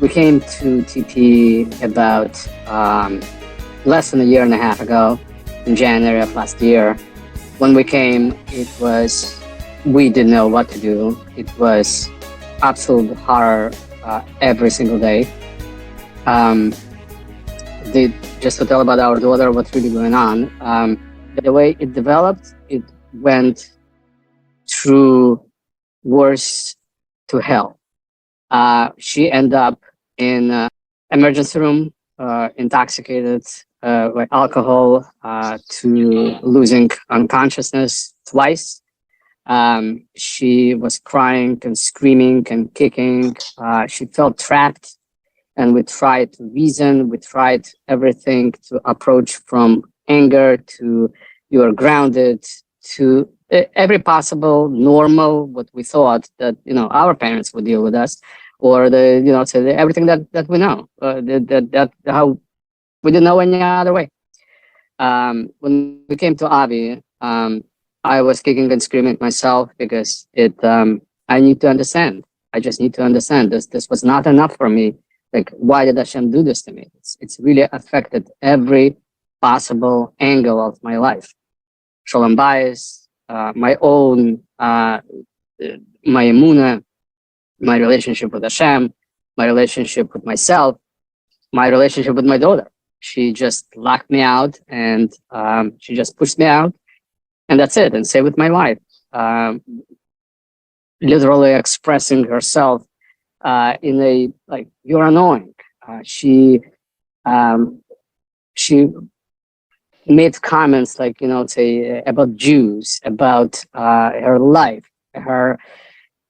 We came to TP about less than a year and a half ago, in January of last year. When we came, we didn't know what to do. It was absolute horror every single day. Just to tell about our daughter, what's really going on, the way it developed, it went through worse to hell. She ended up in emergency room, intoxicated with alcohol, to losing unconsciousness twice. She was crying and screaming and kicking. She felt trapped, and we tried to reason. We tried everything to approach from anger to you are grounded to every possible normal, what we thought that, our parents would deal with us, or everything that we know, that how we didn't know any other way. When we came to Avi, I was kicking and screaming myself because I need to understand. I just need to understand this. This was not enough for me. Like, why did Hashem do this to me? It's really affected every possible angle of my life. Shalom bayis, my own, my emunah, my relationship with Hashem, my relationship with myself, my relationship with my daughter. She just locked me out, and she just pushed me out, and that's it. And same with my wife, literally expressing herself in a, like, you're annoying. She made comments like, about Jews, about her life,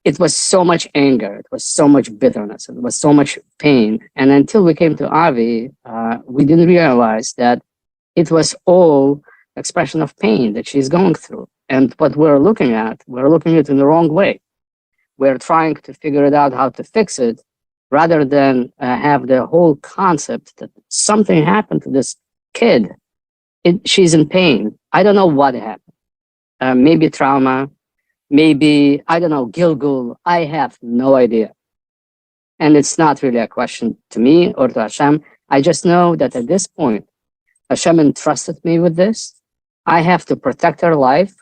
it was so much anger, it was so much bitterness, it was so much pain. And until we came to Avi, we didn't realize that it was all expression of pain that she's going through. And what we're looking at it in the wrong way. We're trying to figure it out how to fix it, rather than have the whole concept that something happened to this kid. She's in pain. I don't know what happened. Maybe trauma, maybe, I don't know, Gilgul. I have no idea. And it's not really a question to me or to Hashem. I just know that at this point, Hashem entrusted me with this. I have to protect her life,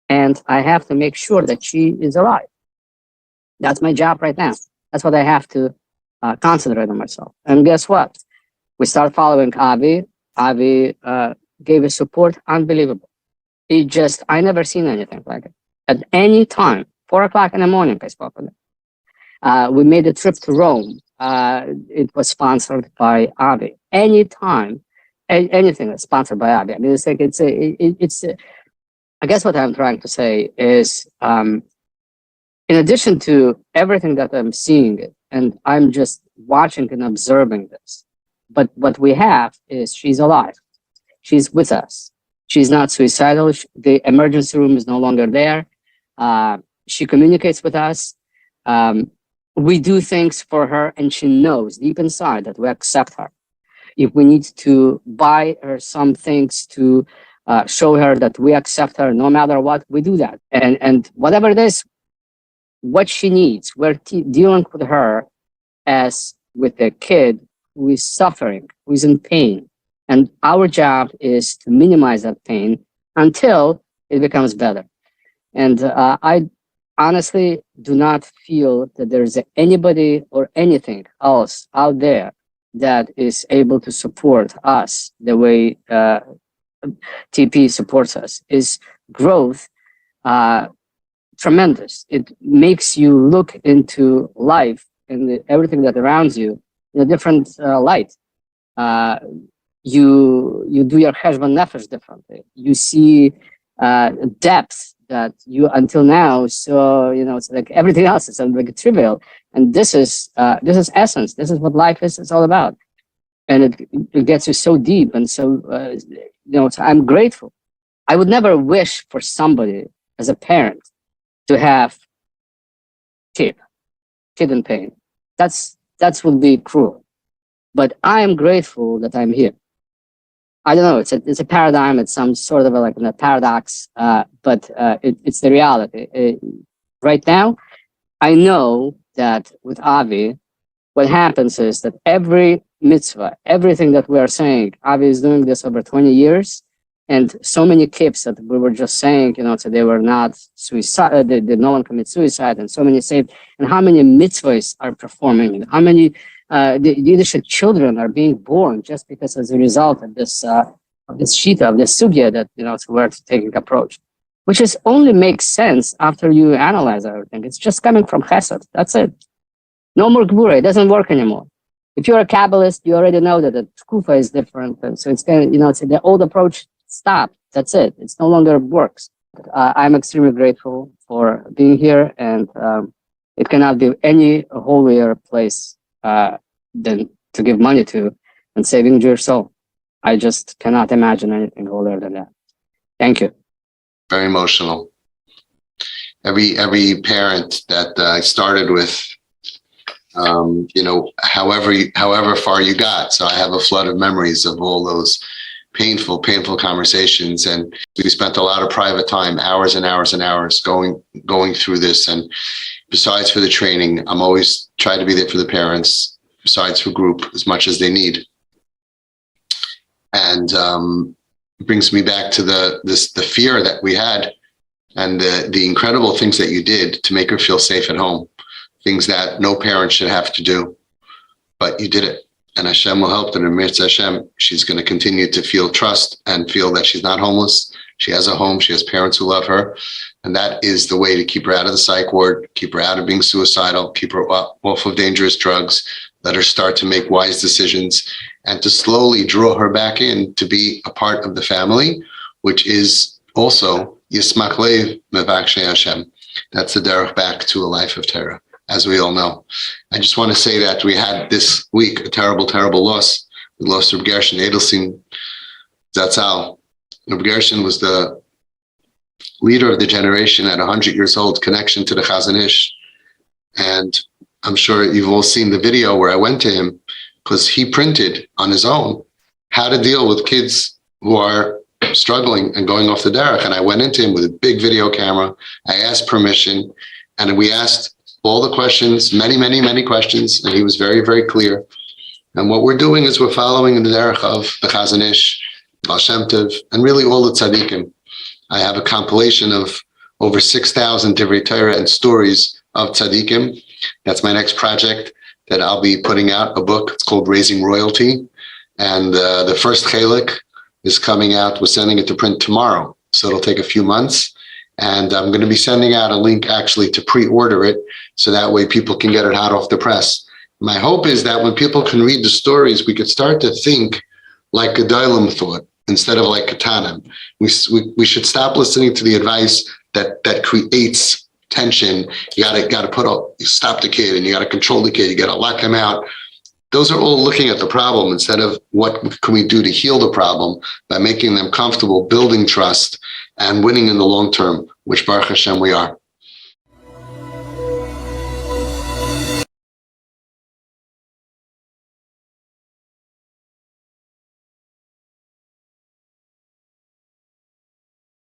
and I have to make sure that she is alive. That's my job right now. That's what I have to concentrate on myself. And guess what? We start following Avi. Avi gave us support unbelievable. I never seen anything like it. At any time, 4 o'clock in the morning, I spoke with him. We made a trip to Rome. It was sponsored by Avi. Anytime, anything that's sponsored by Avi. I mean, it's like, I guess what I'm trying to say is, in addition to everything that I'm seeing, and I'm just watching and observing this, but what we have is she's alive. She's with us. She's not suicidal. The emergency room is no longer there. She communicates with us. We do things for her, and she knows deep inside that we accept her. If we need to buy her some things to show her that we accept her no matter what, we do that. And whatever it is, what she needs, we're dealing with her as with a kid who is suffering, who is in pain. And our job is to minimize that pain until it becomes better. And I honestly do not feel that there's anybody or anything else out there that is able to support us the way TP supports us. Is growth tremendous. It makes you look into life and everything that surrounds you in a different light. You do your cheshbon nefesh differently. You see depth that you until now saw. It's like everything else is like trivial, and this is essence. This is what life is. It's all about, and it gets you so deep. And so I'm grateful. I would never wish for somebody as a parent to have kid in pain. That would be cruel. But I am grateful that I'm here. I don't know. It's a paradigm. It's some sort of a paradox, but it's the reality. Right now, I know that with Avi, what happens is that every mitzvah, everything that we are saying, Avi is doing this over 20 years, and so many kids that we were just saying, so they were not suicide, did no one commit suicide, and so many saved, and how many mitzvahs are performing, and how many the Yiddish children are being born just because as a result of this shita, of this sugya that, we're taking approach, which is only makes sense after you analyze everything. It's just coming from chesed. That's it. No more gvura. It doesn't work anymore. If you're a Kabbalist, you already know that the tkufa is different. And so it's going to, it's the old approach stopped. That's it. It's no longer works. I'm extremely grateful for being here, and it cannot be any holier place than to give money to and saving Jewish soul. I just cannot imagine anything holier than that. Thank you. Very emotional. Every parent that I started with, however far you got. So I have a flood of memories of all those painful conversations, and we spent a lot of private time, hours and hours and hours going through this. And besides for the training, I'm always trying to be there for the parents, besides for group, as much as they need. And it brings me back to the fear that we had, and the incredible things that you did to make her feel safe at home, things that no parent should have to do, but you did it. And Hashem will help, and in Mirz Hashem, she's going to continue to feel trust and feel that she's not homeless. She has a home. She has parents who love her. And that is the way to keep her out of the psych ward, keep her out of being suicidal, keep her off of dangerous drugs, let her start to make wise decisions, and to slowly draw her back in to be a part of the family, which is also Yismach Lev Mevakshei Hashem. That's the derech back to a life of Torah, as we all know. I just want to say that we had this week a terrible, terrible loss. We lost Reb Gershon Edelstein Zatzal. Reb Gershon was the leader of the generation at 100 years old, connection to the Chazon Ish. And I'm sure you've all seen the video where I went to him, because he printed on his own how to deal with kids who are struggling and going off the derech. And I went into him with a big video camera. I asked permission, and we asked all the questions, many questions, and he was very, very clear. And what we're doing is we're following the derech of the Chazon Ish, Baal Shem Tov, and really all the tzaddikim. I have a compilation of over 6,000 divrei Torah and stories of tzaddikim. That's my next project that I'll be putting out, a book. It's called Raising Royalty. And the first chelik is coming out. We're sending it to print tomorrow, so it'll take a few months. And I'm going to be sending out a link actually to pre-order it, so that way people can get it hot off the press. My hope is that when people can read the stories, we could start to think like Gedolim thought instead of like Katanim. We should stop listening to the advice that creates tension. You gotta stop the kid, and you gotta control the kid. You gotta lock him out. Those are all looking at the problem instead of what can we do to heal the problem by making them comfortable, building trust, and winning in the long term, which Baruch Hashem we are.